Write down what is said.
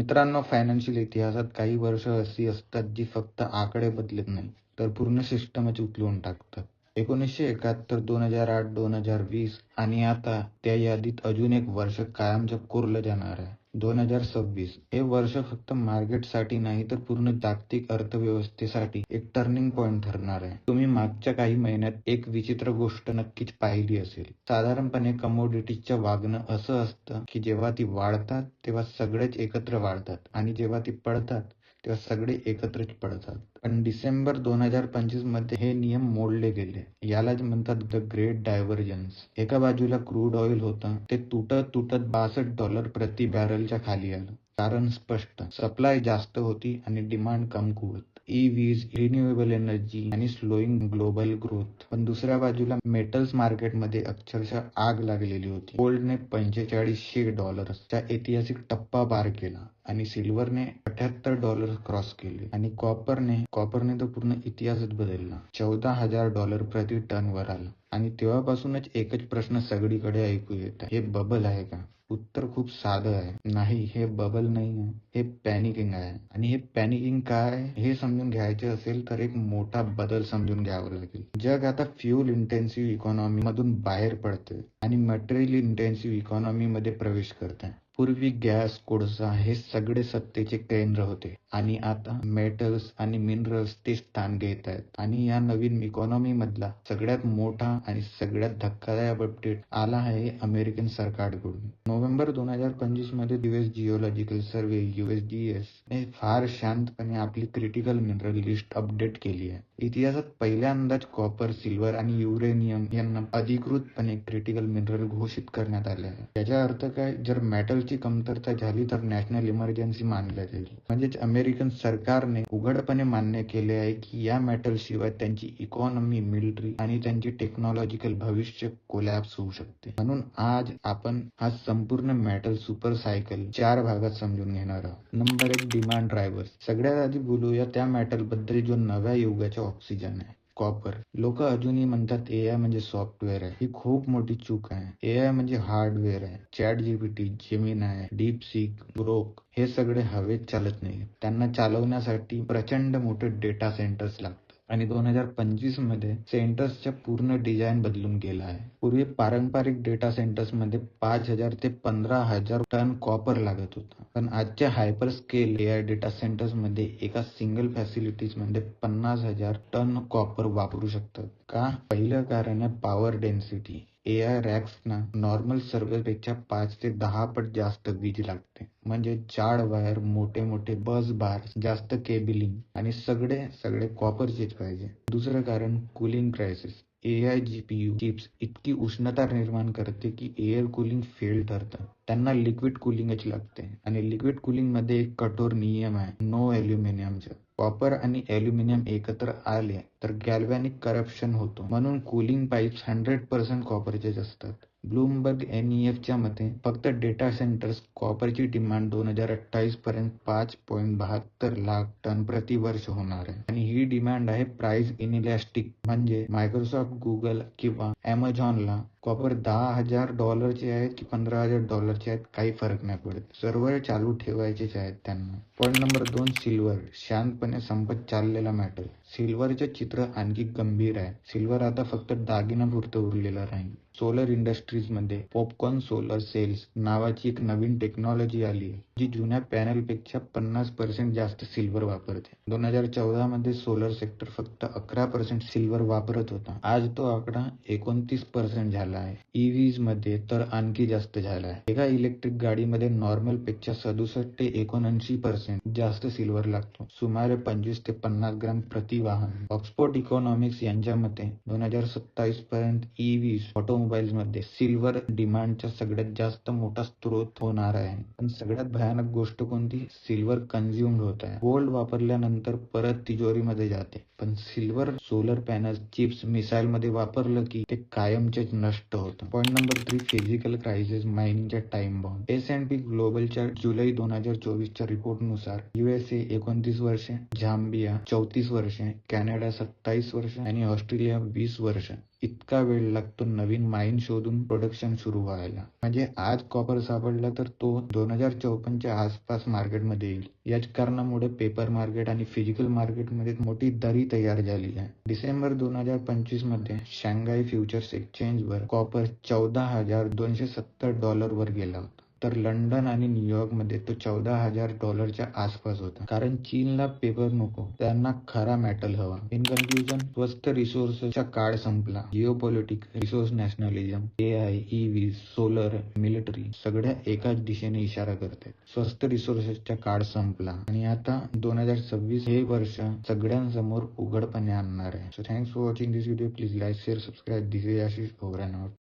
मित्रांनो, फायनान्शियल इतिहासात काही वर्ष अशी असतात जी फक्त आकडे बदलत नाही, तर पूर्ण सिस्टमच उचलून टाकतात. 1971, 2008, 2020 आणि आता त्या यादीत अजून एक वर्ष कायमचं कोरलं जाणार आहे. 2026 हे वर्ष फक्त मार्केटसाठी नाही तर पूर्ण जागतिक अर्थव्यवस्थेसाठी एक टर्निंग पॉइंट ठरणार आहे. तुम्ही मागच्या काही महिन्यात एक विचित्र गोष्ट नक्कीच पाहिली असेल. साधारणपणे कमोडिटीजचं वागणं असं असतं की जेव्हा ती वाढतात तेव्हा सगळेच एकत्र वाढतात आणि जेव्हा ती पडतात तेव्हा सगळे एकत्रच पडतात. पण डिसेंबर 2025 मध्ये हे नियम मोडले गेले. यालाच म्हणतात द ग्रेट डायव्हर्जन्स. एका बाजूला क्रूड ऑइल होतं, ते तुटत तुटत $62 प्रति बॅरलच्या खाली आलं. कारण स्पष्ट, सप्लाय जास्त होती आणि डिमांड कमकुवत. ईव्हीज, रिन्युएबल एनर्जी आणि स्लोईंग ग्लोबल ग्रोथ. पण दुसऱ्या बाजूला मेटल्स मार्केटमध्ये अक्षरशः आग लागलेली होती. गोल्डने $4500चा ऐतिहासिक टप्पा पार केला आणि सिल्वरने $78 क्रॉस केले आणि कॉपरने तर पूर्ण इतिहासच बदलला. $14,000 प्रति टन वर आला. आणि तेव्हापासूनच एकच प्रश्न सगळीकडे ऐकू येत आहे, हे बबल आहे का? उत्तर खूप साधं आहे, नाही, हे बबल नाही आहे, हे पॅनिकिंग आहे. आणि हे पॅनिकिंग काय हे समजून घ्यायचे असेल तर एक मोठा बदल समजून घ्यावा लागेल. जग आता फ्युल इंटेन्सिव्ह इकॉनॉमी मधून बाहेर पडते आणि मटेरियल इंटेन्सिव्ह इकॉनॉमी मध्ये प्रवेश करते. पूर्वी गॅस, कोळसा हे सगळे सत्तेचे केंद्र होते आणि आता मेटल्स आणि मिनरल्स ते स्थान घेत आहेत. आणि या नवीन इकॉनॉमी मधला सगळ्यात मोठा आणि सगळ्यात धक्कादायक अपडेट आला आहे अमेरिकन सरकारकडून. नोव्हेंबर 2025 मध्ये US जिओलॉजिकल सर्व्हे USGS ने फार शांतपणे आपली क्रिटिकल मिनरल लिस्ट अपडेट केली आहे. इतिहासात पहिल्यांदाच कॉपर, सिल्वर आणि युरेनियम यांना अधिकृतपणे क्रिटिकल मिनरल घोषित करण्यात आले आहे. याचा अर्थ काय? जर मेटलची कमतरता झाली तर नॅशनल इमर्जन्सी मानल्या जाईल. म्हणजेच अमेरिकन सरकारने उघडपणे मान्य केले आहे की या मेटल शिवाय त्यांची इकॉनॉमी, मिलिटरी आणि त्यांचे टेक्नॉलॉजिकल भविष्य कोलॅप्स होऊ शकते. म्हणून आज आपण हा संपूर्ण मेटल सुपर सायकल 4 भागात समजून घेणार आहोत. Number 1, demand drivers. सगळ्यात आधी बोलूया त्या मेटल बद्दल जो नव्या युगाचा ऑक्सिजन आहे, कॉपर. लोक अजूनही म्हणतात AI म्हणजे सॉफ्टवेअर आहे. ही खूप मोठी चूक आहे. AI म्हणजे हार्डवेअर आहे. ChatGPT, जेमिनाय, डीपसीक, ग्रोक हे सगळे हवेत चालत नाही. त्यांना चालवण्यासाठी प्रचंड मोठे डेटा सेंटर्स लागतात. आणि 2025 मध्ये सेंटर्सच्या पूर्ण डिझाईन बदलून गेला आहे. पूर्वी पारंपरिक डेटा सेंटर्स मध्ये 5,000 ते 15,000 टन कॉपर लागत होता. पण आजच्या hyper scale AI data centres मध्ये एका सिंगल फॅसिलिटीज मध्ये 50,000 टन कॉपर वापरू शकतात. का? पहिलं कारण आहे पॉवर डेन्सिटी. AI रॅक्सना नॉर्मल सर्व्हरपेक्षा 5 ते 10 पट जास्त वीज लागते. म्हणजे जाड वायर, मोठे मोठे बस बार, जास्त केबिलिंग आणि सगळे कॉपरचेच पाहिजे. दुसरं कारण cooling crisis. AI GPU chips इतकी उष्णता निर्माण करते की एअर कूलिंग फेल ठरतं. त्यांना लिक्विड कूलिंगच लागते आणि लिक्विड कूलिंग मध्ये एक कठोर नियम आहे, नो ॲल्युमिनियमचा. कॉपर आणि ॲल्युमिनियम एकत्र आले तर गॅल्व्हॅनिक करप्शन होतो. म्हणून कूलिंग पाईप्स 100% कॉपरचेच असतात. ब्लूमबर्ग NEFच्या मते फक्त डेटा सेंटर्स कॉपरची डिमांड 2028 पर्यंत 5.72 लाख टन प्रति वर्ष होणार आहे. आणि ही डिमांड आहे प्राइस इनइलॅस्टिक. म्हणजे मायक्रोसॉफ्ट, गुगल किंवा Amazonला कॉपर $10,000 आहेत की $15,000 आहेत काही फरक नाही पडत. सर्व्हर चालू ठेवायचेच आहेत त्यांना. Point number 2, silver. शांतपणे संपत चाललेला मेटल. सिल्वरचे चित्र आणखी गंभीर आहे. सिल्वर आता फक्त दागिन्यापुरतं उरलेलं नाही. सोलर इंडस्ट्रीजमध्ये पॉपकॉर्न सोलर सेल्स नावाची एक नवीन टेक्नॉलॉजी आली आहे, जी जुन्या पॅनलपेक्षा 50% जास्त सिल्वर वापरते. 2014 मध्ये सोलर सेक्टर फक्त 11% सिल्वर वापरत होता. आज तो आकडा 29% झाला आहे. ईव्हीज मध्ये तर आणखी जास्त झाला आहे. एका इलेक्ट्रिक गाडीमध्ये नॉर्मल पेक्षा 67 ते 79% जास्त सिल्वर लागतो. सुमारे 25 ते 50 ग्रॅम प्रति वाहन. ऑक्सफोर्ड इकॉनॉमिक्स यांच्या मते 2027 पर्यंत ईव्हीज ऑटोमोबाईल्स मध्ये सिल्वर डिमांडचा सगळ्यात जास्त मोठा स्रोत होणार आहे. पण सगळ्यात भयानक गोष्ट कोणती? सिल्वर कन्झ्युम्ड होत आहे. गोल्ड वापरल्यानंतर परत तिजोरीमध्ये जाते, पण silver solar panel, chips, missile मध्ये वापरलं की ते कायमचेच नष्ट होतं. पॉईंट नंबर 3, फिजिकल क्रायसिस, मायनिंगच्या टाइम बॉम्ब. S&P ग्लोबलच्या जुलै 2024च्या रिपोर्टनुसार USA 29 वर्षे, झांबिया 34 वर्षे, कॅनडा 27 वर्षे आणि ऑस्ट्रेलिया 20 वर्षे इतका वेळ लागतो नवीन माईन शोधून प्रोडक्शन सुरू व्हायला. म्हणजे आज कॉपर सापडला तर तो 2054च्या आसपास मार्केटमध्ये येईल. याच कारणामुळे पेपर मार्केट आणि फिजिकल मार्केटमध्ये मोठी दरी तयार झाली आहे. डिसेंबर 2025 मध्ये शांघाय फ्युचर्स एक्सचेंजवर कॉपर $14,270 वर गेला होता. तर लंडन आणि न्यूयॉर्कमध्ये तो $14,000 आसपास होता. कारण चीनला पेपर नको, त्यांना खरा मेटल हवा. इन कन्क्ल्युजन, स्वस्त रिसोर्सचा काळ संपला. Geopolitics, resource nationalism, AI, EV, solar, military सगळ्या एकाच दिशेने इशारा करतात. स्वस्त रिसोर्सेसचा काळ संपला आणि आता 2026 हे वर्ष सगळ्यांसमोर उघडपणे आणणार आहे. So thanks for watching this video. Please like, share, subscribe. This is Ashish over and out.